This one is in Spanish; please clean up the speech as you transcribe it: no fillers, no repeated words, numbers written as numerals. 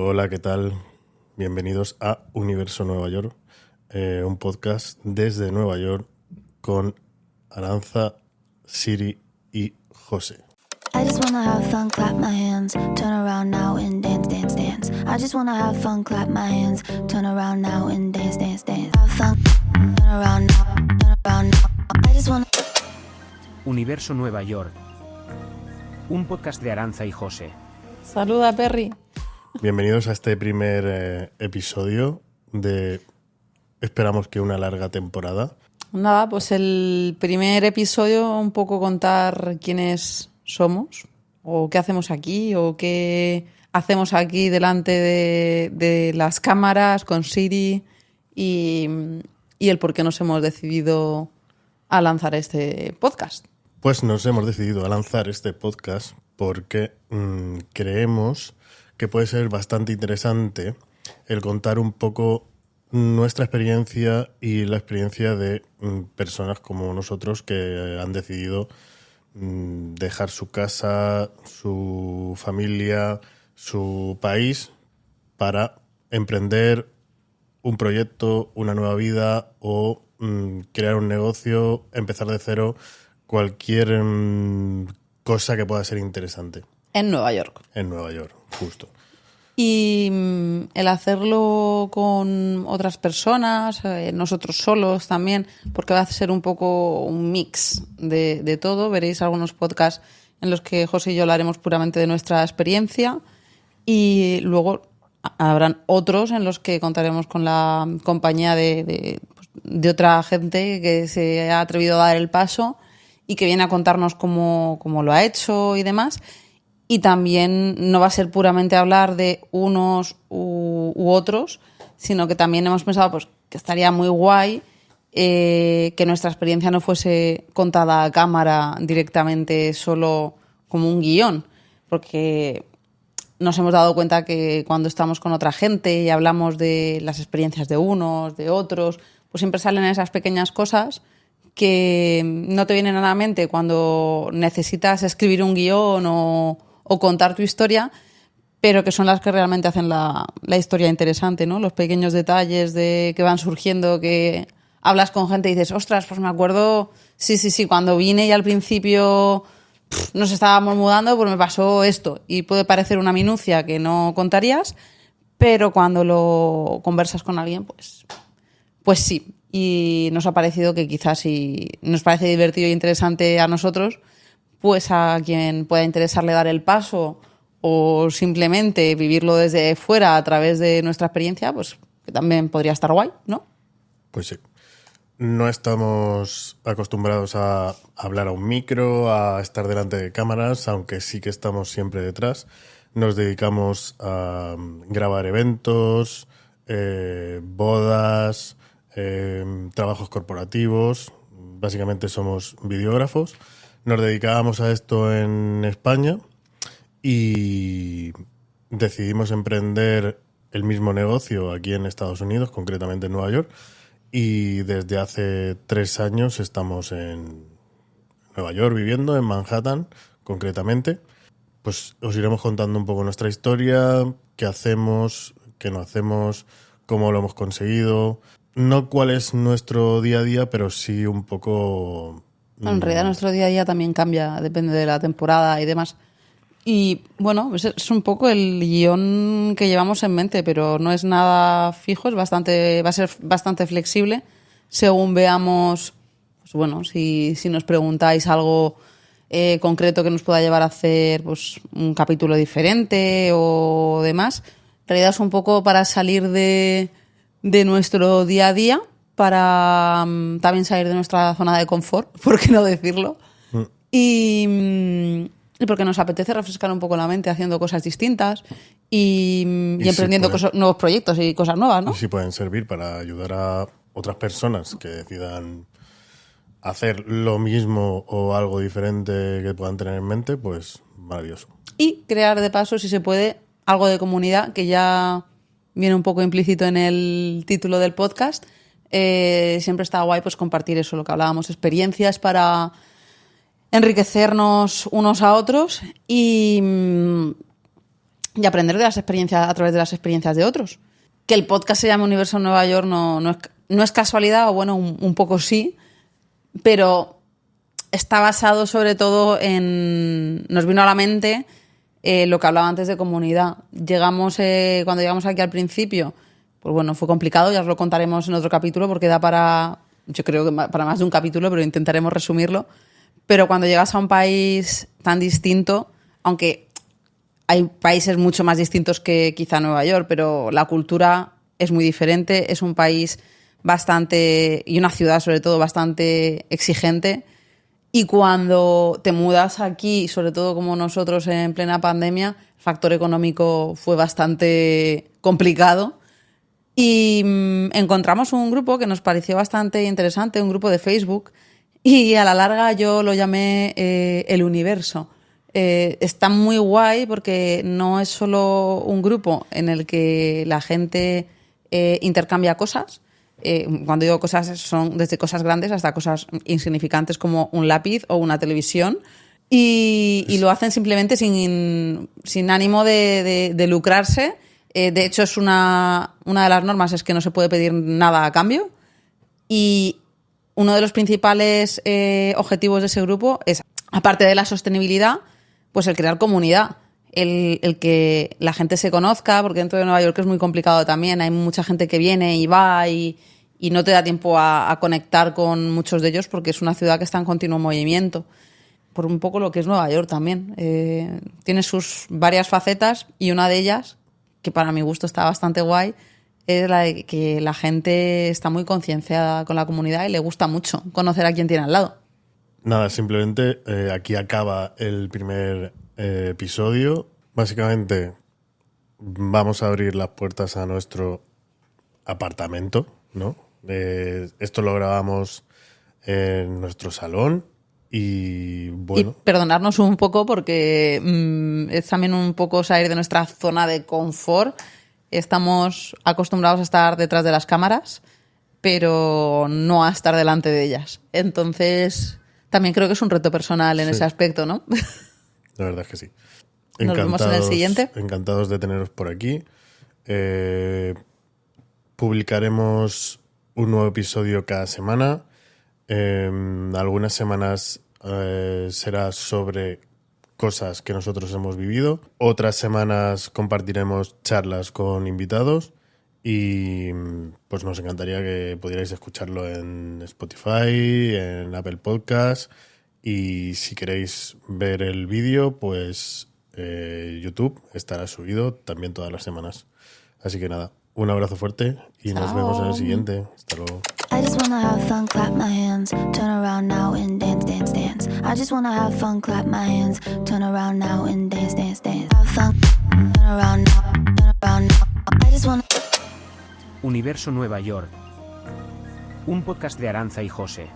Hola, ¿qué tal? Bienvenidos a Universo Nueva York, un podcast desde Nueva York con Aranza, Siri y José. I just wanna have fun, clap my hands, turn around now and dance, dance, dance. I just wanna have fun, clap my hands, turn around now and dance, dance, dance. Have fun, turn around now, turn around now. I just wanna... Universo Nueva York. Un podcast de Aranza y José. Saluda, Perry. Bienvenidos a este primer episodio de, esperamos que una larga temporada. Nada, pues el primer episodio, un poco contar quiénes somos, o qué hacemos aquí, o qué hacemos aquí delante de las cámaras con Siri y el por qué nos hemos decidido a lanzar este podcast. Pues nos hemos decidido a lanzar este podcast porque creemos que puede ser bastante interesante el contar un poco nuestra experiencia y la experiencia de personas como nosotros que han decidido dejar su casa, su familia, su país para emprender un proyecto, una nueva vida o crear un negocio, empezar de cero, cualquier cosa que pueda ser interesante. En Nueva York. En Nueva York, justo. Y el hacerlo con otras personas, nosotros solos también, porque va a ser un poco un mix de todo. Veréis algunos podcasts en los que José y yo hablaremos puramente de nuestra experiencia y luego habrán otros en los que contaremos con la compañía de otra gente que se ha atrevido a dar el paso y que viene a contarnos cómo lo ha hecho y demás. Y también no va a ser puramente hablar de unos u otros, sino que también hemos pensado pues, que estaría muy guay que nuestra experiencia no fuese contada a cámara directamente solo como un guión, porque nos hemos dado cuenta que cuando estamos con otra gente y hablamos de las experiencias de unos, de otros, pues siempre salen esas pequeñas cosas que no te vienen a la mente cuando necesitas escribir un guión o contar tu historia, pero que son las que realmente hacen la historia interesante, ¿no? Los pequeños detalles que van surgiendo, que hablas con gente y dices, ostras, pues me acuerdo, sí, cuando vine y al principio nos estábamos mudando, pues me pasó esto. Y puede parecer una minucia que no contarías, pero cuando lo conversas con alguien, pues sí. Y nos ha parecido que quizás si nos parece divertido e interesante a nosotros, pues a quien pueda interesarle dar el paso o simplemente vivirlo desde fuera a través de nuestra experiencia, pues que también podría estar guay, ¿no? Pues sí. No estamos acostumbrados a hablar a un micro, a estar delante de cámaras, aunque sí que estamos siempre detrás. Nos dedicamos a grabar eventos, bodas, trabajos corporativos. Básicamente somos videógrafos. Nos dedicábamos a esto en España y decidimos emprender el mismo negocio aquí en Estados Unidos, concretamente en Nueva York, y desde hace 3 años estamos en Nueva York viviendo, en Manhattan concretamente. Pues os iremos contando un poco nuestra historia, qué hacemos, qué no hacemos, cómo lo hemos conseguido. No cuál es nuestro día a día, pero sí un poco... En realidad nuestro día a día también cambia, depende de la temporada y demás. Y bueno, es un poco el guión que llevamos en mente, pero no es nada fijo, va a ser bastante flexible según veamos, pues bueno, si nos preguntáis algo concreto que nos pueda llevar a hacer pues un capítulo diferente o demás. En realidad es un poco para salir de nuestro día a día, para también salir de nuestra zona de confort, por qué no decirlo, y porque nos apetece refrescar un poco la mente haciendo cosas distintas y emprendiendo nuevos proyectos y cosas nuevas, ¿no? Y si pueden servir para ayudar a otras personas que decidan hacer lo mismo o algo diferente que puedan tener en mente, pues maravilloso. Y crear de paso, si se puede, algo de comunidad, que ya viene un poco implícito en el título del podcast. Siempre está guay pues compartir eso, lo que hablábamos, experiencias para enriquecernos unos a otros y y aprender de las experiencias a través de las experiencias de otros. Que el podcast se llame Universo Nueva York no es casualidad, o bueno, un poco sí, pero está basado sobre todo en... Nos vino a la mente lo que hablaba antes de comunidad. Cuando llegamos aquí al principio, pues bueno, fue complicado, ya os lo contaremos en otro capítulo porque da para, yo creo que para más de un capítulo, pero intentaremos resumirlo. Pero cuando llegas a un país tan distinto, aunque hay países mucho más distintos que quizá Nueva York, pero la cultura es muy diferente, es un país bastante, y una ciudad sobre todo, bastante exigente. Y cuando te mudas aquí, sobre todo como nosotros en plena pandemia, el factor económico fue bastante complicado. Y encontramos un grupo que nos pareció bastante interesante, un grupo de Facebook, y a la larga yo lo llamé El Universo. Está muy guay porque no es solo un grupo en el que la gente intercambia cosas. Cuando digo cosas, son desde cosas grandes hasta cosas insignificantes como un lápiz o una televisión. Y lo hacen simplemente sin ánimo de lucrarse. De hecho, es una de las normas es que no se puede pedir nada a cambio. Y uno de los principales objetivos de ese grupo es, aparte de la sostenibilidad, pues el crear comunidad. El que la gente se conozca, porque dentro de Nueva York es muy complicado también. Hay mucha gente que viene y va y no te da tiempo a conectar con muchos de ellos porque es una ciudad que está en continuo movimiento. Por un poco lo que es Nueva York también. Tiene sus varias facetas y una de ellas, que para mi gusto está bastante guay, es la de que la gente está muy concienciada con la comunidad y le gusta mucho conocer a quien tiene al lado. Nada, simplemente aquí acaba el primer episodio. Básicamente vamos a abrir las puertas a nuestro apartamento, ¿no? Esto lo grabamos en nuestro salón y bueno... Y perdonarnos un poco porque es también un poco salir de nuestra zona de confort. Estamos acostumbrados a estar detrás de las cámaras, pero no a estar delante de ellas. Entonces, también creo que es un reto personal en ese aspecto, ¿no? La verdad es que sí. Nos vemos en el siguiente. Encantados de teneros por aquí. Publicaremos un nuevo episodio cada semana. Algunas semanas será sobre cosas que nosotros hemos vivido. Otras semanas compartiremos charlas con invitados y pues nos encantaría que pudierais escucharlo en Spotify, en Apple Podcasts y si queréis ver el vídeo, pues YouTube estará subido también todas las semanas. Así que nada, un abrazo fuerte y nos vemos en el siguiente. Hasta luego. I just wanna have fun, clap my hands, turn around now and dance, dance, dance. I just wanna have fun, clap my hands, turn around now and dance, dance, dance. Have fun, turn around now, turn around now. I just wanna... Universo Nueva York. Un podcast de Aranza y José.